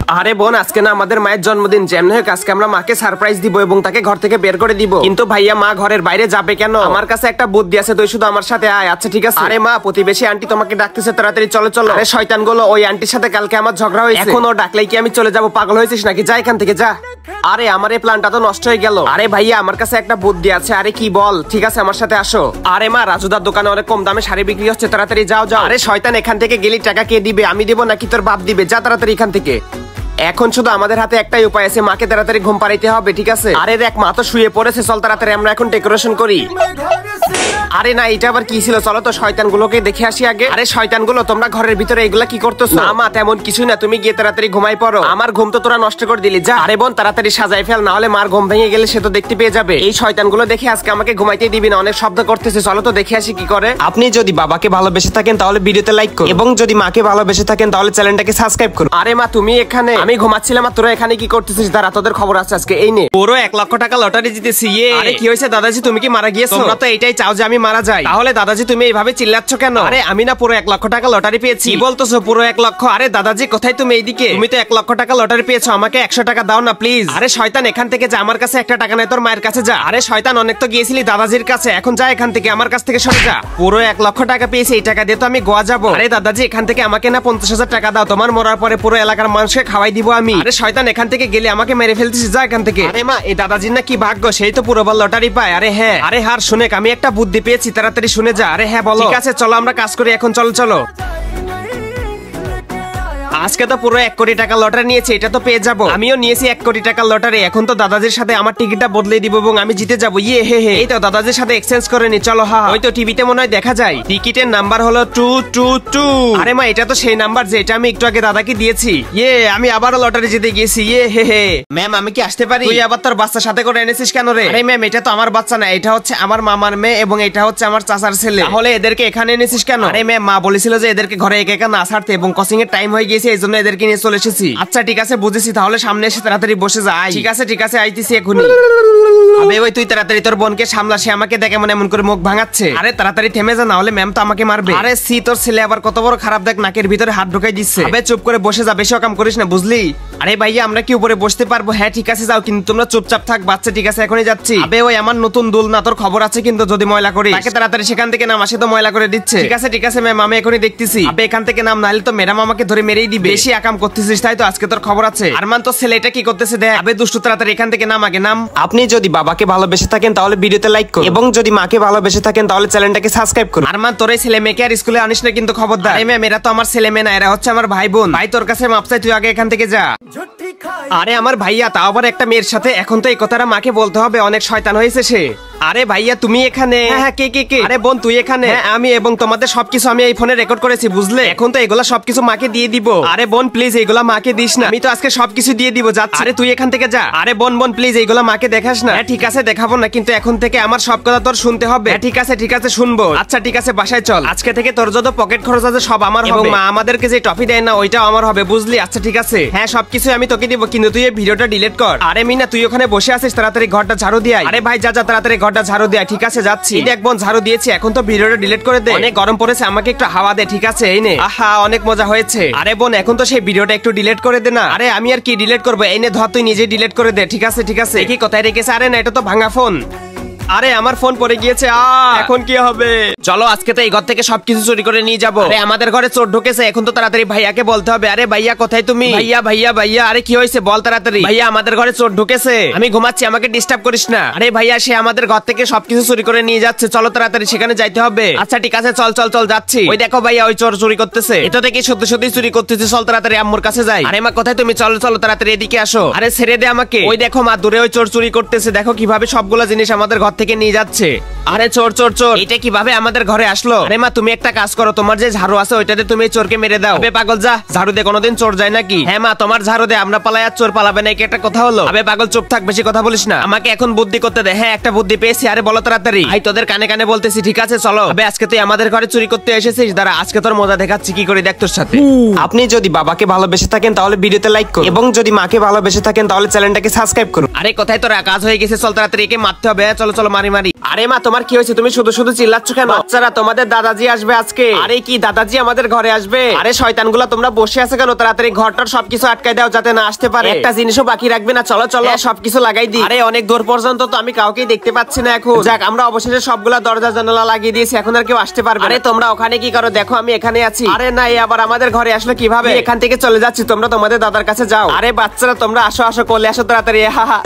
আরে বোন, আজকে না আমাদের মায়ের জন্মদিন। যেমন হোক আজকে আমরা মাকে সারপ্রাইজ দিব এবং তাকে ঘর থেকে বের করে দিব। কিন্তু ভাইয়া মা ঘরের বাইরে যাবে কেন? আমার কাছে একটা বুদ্ধি আছে, তুই শুধু আমার সাথে আয়। আচ্ছা ঠিক আছে। আরে মা, প্রতিবেশী আন্টি তোমাকে ডাকতেছে, তাড়াতাড়ি চলো চলো। আরে শয়তান গুলো, ওই আন্টির সাথে কালকে আমার ঝগড়া হয়েছে, এখন ও ডাকলেই কি আমি চলে যাবো? পাগল হয়েছিস নাকি? যা এখান থেকে যা। আরে আমার এই প্ল্যানটা তো নষ্ট হয়ে গেল। আরে ভাইয়া, আমার কাছে একটা বুদ্ধি আছে। আরে কি বল? ঠিক আছে, আমার সাথে আসো। আরে মা, রাজুদার দোকানে অনেক কম দামে শাড়ি বিক্রি হচ্ছে, তাড়াতাড়ি যাও যাও। আরে শয়তান, এখান থেকে গেলি টাকা কে দিবে? আমি দিব নাকি তোর বাপ দিবে? যা তাড়াতাড়ি এখান থেকে। এখন শুধু আমাদের হাতে একটাই উপায় আছে, মাকে তাড়াতাড়ি ঘুম পাড়াইতে হবে, ঠিক আছে? আরে দেখ, মা তো শুয়ে পড়েছে, চল তাড়াতাড়ি আমরা এখন ডেকোরেশন করি। আরে না, এটা আবার কি ছিল? চলো তো শয়তান গুলোকে দেখে আসি আগে। আরে শয়তান গুলো, তোমরা ঘরের ভিতরে এগুলা কি করতেছো? না মা, তেমন কিছুই না, তুমি গিয়ে তাড়াতাড়ি ঘুমাই পড়ো। আমার ঘুম তো তোরা নষ্ট করে দিলি, যা। আরে বোন, তাড়াতাড়ি সাজাই ফেল, না হলে মার ঘুম ভেঙে গেলে সে তো দেখতে পেয়ে যাবে। এই শয়তান গুলো দেখে আজকে আমাকে ঘুমাইতে দিবি না, অনেক শব্দ করতেছে। চলো তো দেখে আসি কি করে। আপনি যদি বাবাকে ভালোবেসে থাকেন তাহলে ভিডিওতে লাইক করুন, এবং যদি মাকে ভালোবেসে থাকেন তাহলে চ্যানেলটাকে সাবস্ক্রাইব করুন। আরে মা, তুমি এখানে? আমি ঘুমাচ্ছিলাম আর তোরা এখানে কি করতেছিস? দাঁড়া, তোদের খবর আছে আজকে। এই নে, পুরো 1 লক্ষ টাকা লটারি জিতেছি। আরে কি হয়েছে দাদাজি, তুমি কি মারা গিয়েছো? তোমরা তো এটাই চাও যে আমি মারা যাই। তাহলে দাদাজি তুমি এইভাবে চিল্লাচ্ছ কেন? আরে আমি না পুরো 1 লক্ষ টাকা লটারি পেয়েছি। কি বলতেছো পুরো 1 লক্ষ? আরে দাদাজি কোথায় তুমি? এইদিকে। তুমি তো 1 লক্ষ টাকা লটারি পেয়েছো, আমাকে 100 টাকা দাও না প্লিজ। আরে শয়তান, এখান থেকে যা, আমার কাছে 1 টাকা নাই, তোর মায়ের কাছে যা। আরে শয়তান, অনেক তো গিয়েছিলি দাদাজির কাছে, এখন যা এখান থেকে, আমার কাছ থেকে সরে যা। পুরো 1 লক্ষ টাকা পেয়েছি, এই টাকা দিয়ে তো আমি গোয়া যাবো। আরে দাদাজি, এখান থেকে আমাকে না 50,000 টাকা দাও, তোমার মরার পরে পুরো এলাকার মানুষকে খাওয়াই দিব আমি। আরে শয়তান, এখান থেকে গেলে আমাকে মেরে ফেলতেছিস, যা এখান থেকে। আরে মা, এই দাদাজির না কি ভাগ্য, সেই তো পুরোবার লটারি পায়। আরে হ্যাঁ, আরে হার শুনে আমি একটা বুদ্ধি পেয়েছি, তাড়াতাড়ি শুনে যা। আরে হ্যাঁ বলো। ঠিক আছে, চলো আমরা কাজ করি এখন, চলো চলো। আজকে তো পুরো 1 কোটি টাকা লটারি নিয়েছি, এটা তো পেয়ে যাবো। আমিও নিয়েছি 1 কোটি টাকা লটারি, এখন তো দাদাজির সাথে আমার টিকিটটা বদলে দিব এবং আমি জিতে যাবো। ইয়ে হে হে, এই তো দাদাজির সাথে এক্সচেঞ্জ করে নি, চলো। হ্যাঁ, ওই তো টিভিতে মনে হয় দেখা যায়। টিকিটের নাম্বার হলো 222। আরে মা, এটা তো সেই নাম্বার যেটা আমি একটু আগে দাদাকে দিয়েছি। ইয়ে, আমি আবারও লটারি জিতে গেছি। ইয়ে হে হে। ম্যাম, আমি কি আসতে পারি? তুই আবার তোর বাচ্চার সাথে করে এনেছিস কেন রে? আরে ম্যাম, এটা তো আমার বাচ্চা না, এটা হচ্ছে আমার মামার মেয়ে এবং এটা হচ্ছে আমার চাচার ছেলে। তাহলে এদেরকে এখানে এনেছিস কেন? আরে ম্যাম, মা বলেছিল যে এদেরকে ঘরে একা একা না ছাড়তে এবং কোচিং এর টাইম হয়ে গেছে, এই জন্য এদেরকে নিয়ে চলে এসেছি। আচ্ছা ঠিক আছে, বুঝেছি, তাহলে সামনে এসে তাড়াতাড়ি বসে যাই। ঠিক আছে ঠিক আছে, আইতেছি এখনই। আবে ওই, তুই তাড়াতাড়ি তোর বোনকে সামলা, সে আমাকে দেখে মনে এমন করে মুখ ভাঙাচ্ছে। আরে তাড়াতাড়ি থেমে যা, না হলে ম্যাম তো আমাকে মারবে। আরে সি, তোর ছেলে আবার কত বড় খারাপ, দেখ নাকের ভিতরে হাত ঢুকাই দিচ্ছে। আবে চুপ করে বসে যা, বেশি কাম করিস না, বুঝলি? আরে ভাইয়া, আমরা কি উপরে বসতে পারবো? হ্যাঁ ঠিক আছে, যাও, কিন্তু তোমরা চুপচাপ থাক। বাচ্চা ঠিক আছে, এখনই যাচ্ছি। আবে ওই আমার নতুন দুল না, তোর খবর আছে কিন্তু যদি ময়লা করিস তাকে তাড়াতাড়ি সেখান থেকে নাম, আসে তো ময়লা করে দিচ্ছে। ঠিক আছে ম্যাম, আমি এখনই দেখতেছি। আবে এখান থেকে নাম, নাহলে তো ম্যাডাম আমাকে ধরে মেরেই দিবে। বেশি আকাম করতেছিস তাই তো, আজকে তোর খবর আছে। আরমান, তোর ছেলে এটা কি করতেছে দেখ। আবে দুষ্টু, তাড়াতাড়ি এখান থেকে নাম, আগে নাম। আপনি যদি বাবাকে ভালোবেসে থাকেন তাহলে ভিডিওতে লাইক করুন, এবং যদি মাকে ভালোবেসে থাকেন তাহলে চ্যানেলটাকে সাবস্ক্রাইব করুন। আরমান, তোর এই ছেলে মেয়েকে আর স্কুলে আনিস না কিন্তু, খবরদার। এই ম্যাম, এরা তো আমার ছেলে মেয়ে না, এরা হচ্ছে আমার ভাই বোন। ভাই তোর কাছে মাপ চাই, তুই আগে এখান থেকে যা। আরে আমার ভাইয়া, তাও আবার একটা মেয়ের সাথে, এখন তো এই কথাটা মাকে বলতে হবে, অনেক শয়তান হয়েছে সে। আরে ভাইয়া, তুমি এখানে? হ্যাঁ, কে কে কে? আরে বোন, তুই এখানে? হ্যাঁ আমি, এবং তোমাদের সবকিছু আমি এই ফোনে রেকর্ড করেছি, বুঝলে? এখন তো এগুলা সবকিছু মাকে দিয়ে দিব। আরে বোন প্লিজ, এগুলা মাকে দিস না, আমি তো আজকে সবকিছু দিয়ে দিব, যাচ্ছি। আরে তুই এখান থেকে যা। আরে বোন প্লিজ, এগুলা মাকে দেখাস না। হ্যাঁ ঠিক আছে, দেখাবো না, কিন্তু এখন থেকে আমার সব কথা তোর শুনতে হবে। ঠিক আছে শুনবো। আচ্ছা ঠিক আছে, বাসায় চল। আজকে থেকে তোর যত পকেট খরচ আছে সব আমার হবে, এবং মা আমাদেরকে যে টফি দেয় না ওইটাও আমার হবে, বুঝলি? আচ্ছা ঠিক আছে, হ্যাঁ সবকিছু আমি তোকে দিব, কিন্তু তুই এই ভিডিওটা ডিলিট কর। আরে মিনা, তুই ওখানে বসে আছিস, তাড়াতাড়ি ঘরটা ঝাড়ু দিয়ে আয়। আরে ভাই যা যা, তাড়াতাড়ি ঘরটা ঝাড়ু দিয়ে আয়। ঠিক আছে যাচ্ছি। দেখ বোন, ঝাড়ু দিয়েছি, এখন তো ভিডিওটা ডিলিট করে দে। অনেক গরম পড়েছে, আমাকে একটু হাওয়া দে। ঠিক আছে, এই নে। আহা, অনেক মজা হয়েছে। আরে বোন, এখন তো সেই ভিডিওটা একটু ডিলিট করে দে না। আরে আমি আর কি ডিলিট করবো, এই নে ধর, তুই নিজে ডিলিট করে দে। ঠিক আছে কি কোথায় রেখেছে? আরে না, এটা তো ভাঙা ফোন। আরে আমার ফোন পড়ে গিয়েছে, এখন কি হবে? চলো, আজকে তো এই ঘর থেকে সবকিছু চুরি করে নিয়ে যাবো। আরে আমাদের ঘরে চোর ঢুকেছে, এখন তো তাড়াতাড়ি ভাইয়াকে বলতে হবে। আরে ভাইয়া কোথায় তুমি? ভাইয়া, আরে কি হয়েছে বল তাড়াতাড়ি। ভাইয়া, আমাদের ঘরে চোর ঢুকেছে, আমি ঘুমাচ্ছি, আমাকে ডিস্টার্ব করিস না। আরে ভাইয়া, সে আমাদের ঘর থেকে সবকিছু চুরি করে নিয়ে যাচ্ছে, চলো তাড়াতাড়ি সেখানে যাইতে হবে। আচ্ছা ঠিক আছে, চল যাচ্ছি। ওই দেখো ভাইয়া, ওই চোর চুরি করতেছে, এটা থেকে সত্যি চুরি করতেছে, চল তাড়াতাড়ি আম্মুর কাছে যাই। আরে মা, কোথায় তুমি? চলো তাড়াতাড়ি এদিকে আসো। আরে ছেড়ে দে আমাকে। ওই দেখো মা, দূরে ওই চোর চুরি করতেছে, দেখো কিভাবে সবগুলো জিনিস আমাদের ঘর থেকে নিয়ে যাচ্ছে। আরে চোর, এটা কিভাবে আমাদের ঘরে আসলো? আরে মা, তুমি একটা কাজ করো, তোমার যে ঝাড়ু আছে ওইটাতে তুমি চোরকে মেরে দাও। আবে পাগল, যা ঝাড়ু দে, কোনোদিন চোর যায় নাকি? হ্যাঁ মা, তোমার ঝাড়ু দে, আমরা পালাই আর চোর পালাবে না, কি একটা কথা হলো? আবে পাগল চুপ থাক, বেশি কথা বলিস না, আমাকে এখন বুদ্ধি করতে দে। হ্যাঁ একটা বুদ্ধি পেয়েছি। আরে বলো তাড়াতাড়ি। ভাই তোদের কানে কানে বলতেছি, ঠিক আছে চলো। আবে আজকে তুই আমাদের ঘরে চুরি করতে এসেছিস, দাঁড়া আজকে তোর মজা দেখাচ্ছি কি করে, দেখ তোর সাথে। আপনি যদি বাবাকে ভালোবেসে থাকেন তাহলে ভিডিওতে লাইক করুন, এবং যদি মাকে ভালোবেসে থাকেন তাহলে চ্যানেলটাকে সাবস্ক্রাইব করুন। আরে কোথায় তোরা? কাজ হয়ে গেছে, চল তাড়াতাড়ি একে মারতে হবে। চলো মারি মারি। আরে মা তোমার কি হয়েছে, তুমি শুধু শুধু চিল্লাচ্ছ কেন? বাচ্চারা তোমাদের দাদাজি আসবে আজকে। আরে কি দাদাজি আমাদের ঘরে আসবে? আরে শয়তানগুলা তোমরা বসে আছো কেন? তাড়াতাড়ি ঘরটার সবকিছু আটকাই দাও যাতে না আসতে পারে। একটা জিনিসও বাকি রাখবে না, চলো চলো সবকিছু লাগাই দিই। আরে অনেক দূর পর্যন্ত তো আমি কাউকে দেখতে পাচ্ছি না এখন। যাক আমরা অবশেষে সবগুলা দরজা জানালা লাগিয়ে দিয়েছি, এখন আর কেউ আসতে পারবে। আরে তোমরা ওখানে কি করো? দেখো আমি এখানে আছি। আরে না এই আবার আমাদের ঘরে আসলে কিভাবে? এখান থেকে চলে যাচ্ছি, তোমরা তোমাদের দাদার কাছে যাও। আরে বাচ্চারা তোমরা আসো আসো, কোলে আসো তাড়াতাড়ি। হা হা।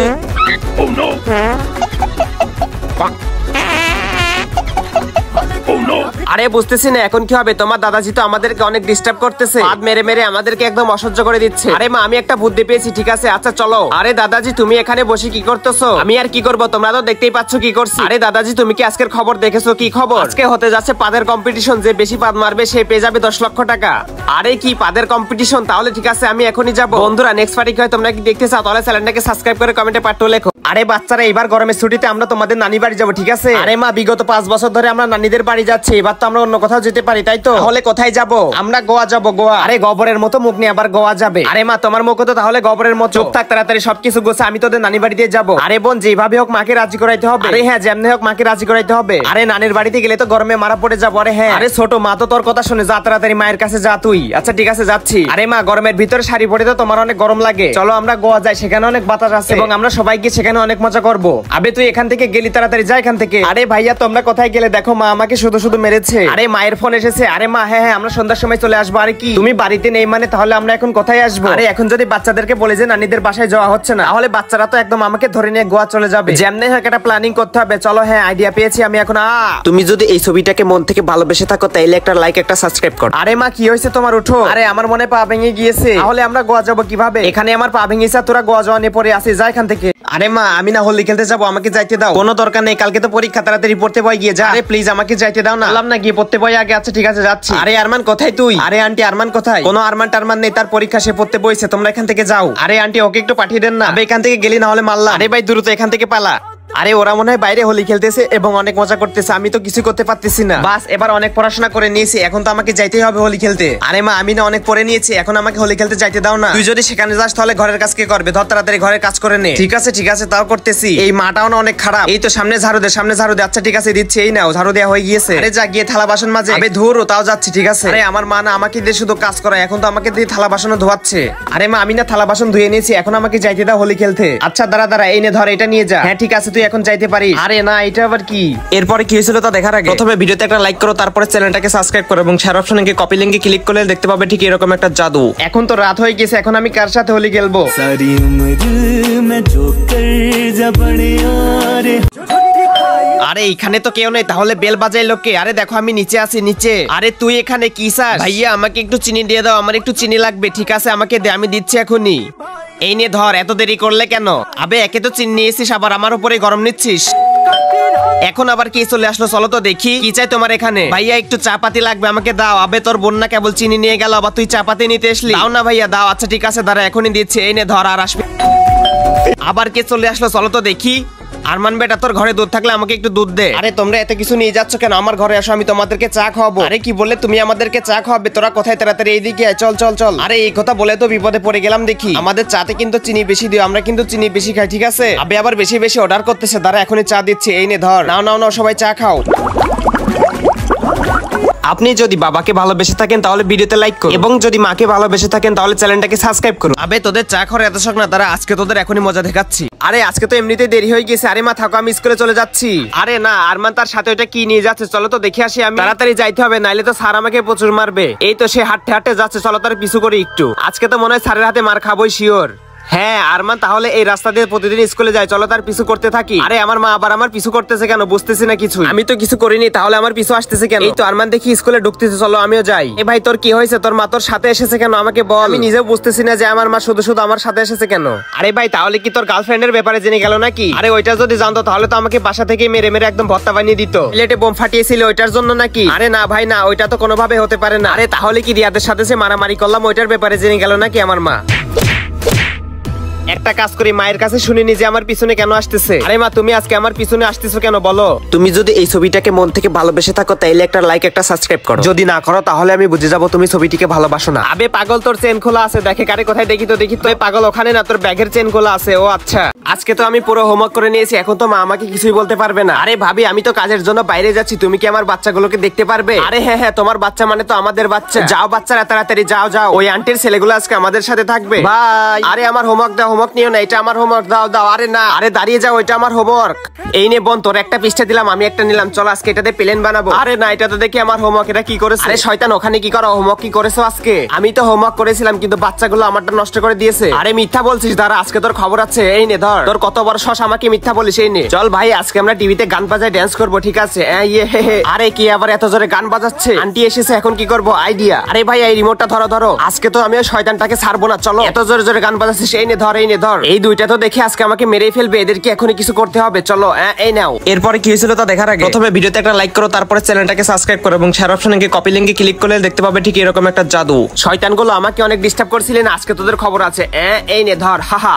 আরে বুঝতেছি না এখন কি হবে, তোমার দাদাজি তো আমাদেরকে অনেক ডিস্টার্ব করতেছে, হাত মেরে মেরে আমাদেরকে একদম অসহ্য করে দিচ্ছে। আরে মা আমি একটা বুদ্ধি পেয়েছি, ঠিক আছে আচ্ছা চলো। আরে দাদাজি তুমি এখানে বসে কি করতেছো? আমি আর কি করব, তোমরা তো দেখতেই পাচ্ছ কি করছি। আরে দাদাজি তুমি কি আজকের খবর দেখেছো? কি খবর? আজকে হতে যাচ্ছে পাদের কম্পিটিশন, যে বেশি পাদ মারবে সে পেয়ে যাবে 10 লক্ষ টাকা। আরে কি পাদের কম্পিটিশন? তাহলে ঠিক আছে আমি এখনই যাব। বন্ধুরা নেক্সট পার্টি কি হয় তোমরা কি দেখতে চাও? তাহলে চ্যানেলটাকে সাবস্ক্রাইব করে কমেন্টে পাঠ্য লেখো। আরে বাচ্চারা এবার গরমের ছুটিতে আমরা তোমাদের নানি বাড়ি যাবো, ঠিক আছে? আরে মা বিগত 5 বছর ধরে আমরা নানিদের বাড়ি যাচ্ছি, এবার তো আমরা অন্য কোথাও যেতে পারি তাই তো? তাহলে কোথায় যাব? আমরা গোয়া যাব, গোয়া। আরে গোবরের মতো মুখ নিয়ে আবার গোয়া যাবে? আরে মা তোমার মুখ তো তাহলে গোবরের মতো। চুপ থাক, তাড়াতাড়ি সবকিছু গোছা, আমি তোদের নানি বাড়িতে যাব। আরে বোন যেভাবে হোক মাকে রাজি করাইতে হবে। আরে হ্যাঁ যেমনি হোক মাকে রাজি করাইতে হবে। আরে নানির বাড়িতে গেলে তো গরমে মারা পড়ে যাবো। আরে হ্যাঁ। আরে ছোট মা তো তোর কথা শুনে, যা তাড়াতাড়ি মায়ের কাছে যা তুই। আচ্ছা ঠিক আছে যাচ্ছি। আরে মা গরমের ভিতরে শাড়ি পরে তো তোমার অনেক গরম লাগে, চলো আমরা গোয়া যাই, সেখানে অনেক বাতাস আছে এবং আমরা সবাই গিয়ে সেখানে অনেক মজা করবো। আবে তুই এখান থেকে গেলি, তাড়াতাড়ি যা এখান থেকে। আরে ভাইয়া তোমরা কোথায় গেলে? দেখো মা আমাকে শুধু শুধু মেরেছে। আরে মায়ের ফোন এসেছে। আরে মা হ্যাঁ হ্যাঁ আমরা সন্ধ্যার সময় চলে আসবো। আরে কি তুমি বাড়িতে নেই মানে? তাহলে আমরা এখন কোথায় আসবো? আরে এখন যদি বাচ্চাদেরকে বলে যে নানিদের বাসায় যাওয়া হচ্ছে না, তাহলে বাচ্চারা তো একদম আমাকে ধরে নিয়ে গোয়া চলে যাবে। যেমনি হোক একটা প্ল্যানিং করতে হবে। চলো হ্যাঁ আইডিয়া পেয়েছি আমি এখন। তুমি যদি এই ছবিটাকে মন থেকে ভালোবেসে থাকো তাইলে একটা লাইক একটা সাবস্ক্রাইব করো। আরে মা কি হয়েছে তোমার? উঠো। আরে আমার মনে পা ভেঙে গিয়েছে, তাহলে আমরা গোয়া যাবো কিভাবে? এখানে আমার পা ভেঙেছে, তোরা গোয়া যাওয়া নিয়ে পড়ে আসিস, যা এখান থেকে। আরে মা আমি না হোলি খেলতে যাবো, আমাকে যাইতে দাও। কোনো দরকার নেই, কালকে তো পরীক্ষা, তাড়াতাড়ি পড়তে বই গিয়ে যা। আরে প্লিজ আমাকে যাইতে দাও না। বললাম না গিয়ে পড়তে বই আগে। আচ্ছা ঠিক আছে যাচ্ছি। আরে আরমান কোথায় তুই? আরে আন্টি আরমান কোথায়? কোনো আরমান টারমান নেই, তার পরীক্ষা সে পড়তে বইছে, তোমরা এখান থেকে যাও। আরে আন্টি ওকে একটু পাঠিয়ে দেন না। আবে এখান থেকে গেলি না হলে মারলাম। আরে ভাই দ্রুত এখান থেকে পালা। আরে ওরা মনে হয় বাইরে হোলি খেলতেছে এবং অনেক মজা করতেছে, আমি তো কিছু করতে পারতেছি না। বাস এবার অনেক পড়াশোনা করে নিয়েছি, এখন তো আমাকে যাইতেই হবে হোলি খেলতে। আরে মা আমি না অনেক পড়ে নিয়েছি, এখন আমাকে হোলি খেলতে যাইতে দাও না। তুই যদি সেখানে যাস তাহলে ঘরের কাজ কে করবে? ধর তাড়াতাড়ি ঘরের কাজ করে নে। ঠিক আছে তাও করতেছি। এই মাটাও না অনেক খারাপ। এই তো সামনে ঝাড়ু দে, সামনে ঝাড়ু দে। আচ্ছা ঠিক আছে দিচ্ছি, এই নাও ঝাড়ু দেওয়া হয়ে গিয়েছে। আরে যা গিয়ে থালা বাসন মাজে। আবে ধুরো তাও যাচ্ছি, ঠিক আছে। আরে আমার মা না আমাকে দিয়ে শুধু কাজ করায়, এখন তো আমাকে দিয়ে থালা বাসনও ধোয়াচ্ছে। আরে মা আমি না থালা বাসন ধুয়ে নিয়েছি, এখন আমাকে যাইতে দাও হোলি খেলতে। আচ্ছা দাঁড়া এই নে ধর, এটা নিয়ে যা। হ্যাঁ ঠিক আছে তুই এখন যাইতে পারিস। আরে না এটা আবার কি? এরপরে কি হয়েছিল তা দেখার আগে প্রথমে ভিডিওতে একটা লাইক করো, তারপরে চ্যানেলটাকে সাবস্ক্রাইব করো এবং শেয়ার অপশনে গিয়ে কপি লিংকে ক্লিক করলে দেখতে পাবে ঠিক এরকম একটা জাদু। এখন তো রাত হয়ে গেছে, এখন আমি কার সাথে হোলি খেলবো? সারি উমর মে জো কর জবনে আরে। আরে এখানে তো কেউ নেই, তাহলে বেল বাজাইলো কে? আরে দেখো আমি নিচে আছি, নিচে। আরে তুই এখানে কি চাস? ভাইয়া আমাকে একটু চিনি দিয়ে দাও, আমার একটু চিনি লাগবে। ঠিক আছে আমাকে দে, আমি দিচ্ছি এখনই। এই নে ধর, এত দেরি করলে কেন? আবে একে তো চিনি নিয়েছিস, আবার আমার উপরে গরম নিচ্ছিস। এখন আবার কি চলে আসলো? চলো তো দেখি কি চাই তোমার এখানে। ভাইয়া একটু চা পাতি লাগবে, আমাকে দাও। আবে তোর বোন না কেবল চিনি নিয়ে গেল, আবার তুই চা পাতি নিতে আসলি? দাও না ভাইয়া দাও। আচ্ছা ঠিক আছে দাঁড়া এখনই দিচ্ছি। এই নে ধর, আর আসবে। আবার কে চলে আসলো? চলো তো দেখি। আরমান বেটা তোর ঘরে দুধ থাকলে আমাকে একটু দুধ দে। আরে তোমরা এত কিছু নিয়ে যাচ্ছ কেন? আমার ঘরে আসো, আমি তোমাদেরকে চা খাওয়াবো। আরে কি বললে তুমি আমাদেরকে চা খাওয়াবে? তোরা কোথায়? তাড়াতাড়ি এইদিকে আয়, চল চল চল। আরে এই কথা বলে তো বিপদে পড়ে গেলাম দেখি। আমাদের চাতে কিন্তু চিনি বেশি দিও, আমরা কিন্তু চিনি বেশি খাই, ঠিক আছে? আবে আবার বেশি বেশি অর্ডার করতেছে, দাঁড়া এখনই চা দিচ্ছি। এই নে ধর, নাও নাও নাও সবাই চা খাও। আপনি যদি বাবাকে ভালোবেসে থাকেন তাহলে ভিডিওতে লাইক করুন এবং যদি মাকে ভালোবেসে থাকেন তাহলে চ্যানেলটাকে সাবস্ক্রাইব করুন। আবে তোদের চা খাওয়ার এত শখ না, তারা আজকে তোদের এখনই মজা দেখাচ্ছি। আরে আজকে তো এমনিতেই দেরি হয়ে গেছে। আরে মা থাকো, আমি স্কুলে চলে যাচ্ছি। আরে না আরমান তার সাথে ওটা কি নিয়ে যাচ্ছে? চলো তো দেখে আসি। আমি তাড়াতাড়ি যাইতে হবে, নাইলে তো স্যার আমাকে প্রচুর মারবে। এই তো সে হাঁটতে হাঁটতে যাচ্ছে, চলো তার পিছু করি একটু। আজকে তো মনে হয় স্যারের হাতে মার খাবোই শিওর। হ্যাঁ আরমান তাহলে এই রাস্তা দিয়ে প্রতিদিন স্কুলে যায়, চলো তার পিছু করতে থাকি। আরে আমার মা আবার আমার পিছু করতেছে কেন? বুঝতেছি না কিছু। আমি তো কিছু করিনি, তাহলে আমার পিছু আসতেছে কেন? এই তো আরমান দেখি স্কুলে ঢুকতেছে, চলো আমিও যাই। এ ভাই তোর কি হয়েছে? তোর মা তোর সাথে এসেছে কেন? আমাকে বল। আমি নিজেও বুঝতেছি না যে আমার মা শুধু শুধু আমার সাথে এসেছে কেন। আরে ভাই তাহলে কি তোর গার্লফ্রেন্ডের ব্যাপারে জেনে গেল নাকি? আরে ওইটা যদি জানতো তাহলে তো আমাকে বাসা থেকে মেরে মেরে একদম ভর্তা বানিয়ে দিত। প্লেটে বোম ফাটিয়েছিল ওইটার জন্য নাকি? আরে না ভাই না, ওইটা তো কোনোভাবে হতে পারে না। আরে তাহলে কি রিয়াদের সাথে সে মারামারি করলাম ওইটার ব্যাপারে জেনে গেল নাকি আমার মা? একটা কাজ করি, মায়ের কাছে শুনিনি যে আমার পিছনে কেন আসতেছে। আরে মা, তুমি আজকে আমার পিছনে আসতেছো কেন বলো? তুমি যদি এই ছবিটাকে মন থেকে ভালোবেসে থাকো তাইলে একটা লাইক একটা সাবস্ক্রাইব করো, যদি না করো তাহলে আমি বুঝে যাবো তুমি ছবিটিকে ভালোবাসো না। আবে পাগল, তোর চেন খোলা আছে, দেখে কারে কোথায় দেখি তো এই পাগল ওখানে না, তোর ব্যাগের চেন খোলা আছে। ও আচ্ছা, আজকে তো আমি পুরো হোমওয়ার্ক করে নিয়েছি, এখন তো মা আমাকে কিছুই বলতে পারবে না। আরে ভাবি, আমি তো কাজের জন্য বাইরে যাচ্ছি, তুমি কি আমার বাচ্চাগুলোকে দেখতে পারবে? আরে হ্যাঁ হ্যাঁ, তোমার বাচ্চা মানে তো আমাদের বাচ্চা। যাও বাচ্চারা, তাড়াতাড়ি যাও যাও, ওই আন্টির ছেলেগুলো আজকে আমাদের সাথে থাকবে। ভাই, আরে আমার হোমওয়ার্ক দাও, হোমওয়ার্ক নিও না, এটা আমার হোমওয়ার্ক, দাও দাও। আরে না, আরে দাঁড়িয়ে যাও, এটা আমার হোমওয়ার্ক। এই নে বোন, তোর একটা পৃষ্ঠা দিলাম, আমি একটা নিলাম, চল আজকে এটাতে প্লেন বানাবো। আরে না, এটা তো দেখি আমার হোমওয়ার্ক, এটা কি করেছে? আরে শয়তান, ওখানে কি করো? হোমওয়ার্ক কি করেছো আজকে? আমি তো হোমওয়ার্ক করেছিলাম, কিন্তু বাচ্চাগুলো আমারটা নষ্ট করে দিয়েছে। আরে মিথ্যা বলছিস, দাঁড়া আজকে তোর খবর আছে। এই নে ধর, তোর কত বড় সাহস আমাকে মিথ্যা বলিস। এই নে চল ভাই, আজকে আমরা টিভিতে গান বাজায় ড্যান্স করবো, ঠিক আছে? আরে কি আবার এত জোরে গান বাজাচ্ছে? আন্টি এসেছে, এখন কি করবো? আইডিয়া। আরে ভাই, এই রিমোটটা ধরো ধরো, আজকে তো আমি ওই শয়তানটাকে ছাড়বো না। চলো, এত জোরে জোরে গান বাজাচ্ছিস, এই নে ধর, এই নে ধর। এই দুইটা তো দেখে আজকে আমাকে মেরেই ফেলবে, এদেরকে এখনই কিছু করতে হবে। চলো, এই নাও। এরপরে কি হয়েছিল তা দেখার আগে প্রথমে ভিডিওতে একটা লাইক করো, তারপরে চ্যানেলটাকে সাবস্ক্রাইব করো এবং শেয়ার অপশনে গিয়ে কপি লিংকে ক্লিক করলে দেখতে পাবে ঠিক এরকম একটা জাদু। শয়তানগুলো আমাকে অনেক ডিস্টার্ব করছিলেন, আজকে তোদের খবর আছে। এই নে ধর, হাহা।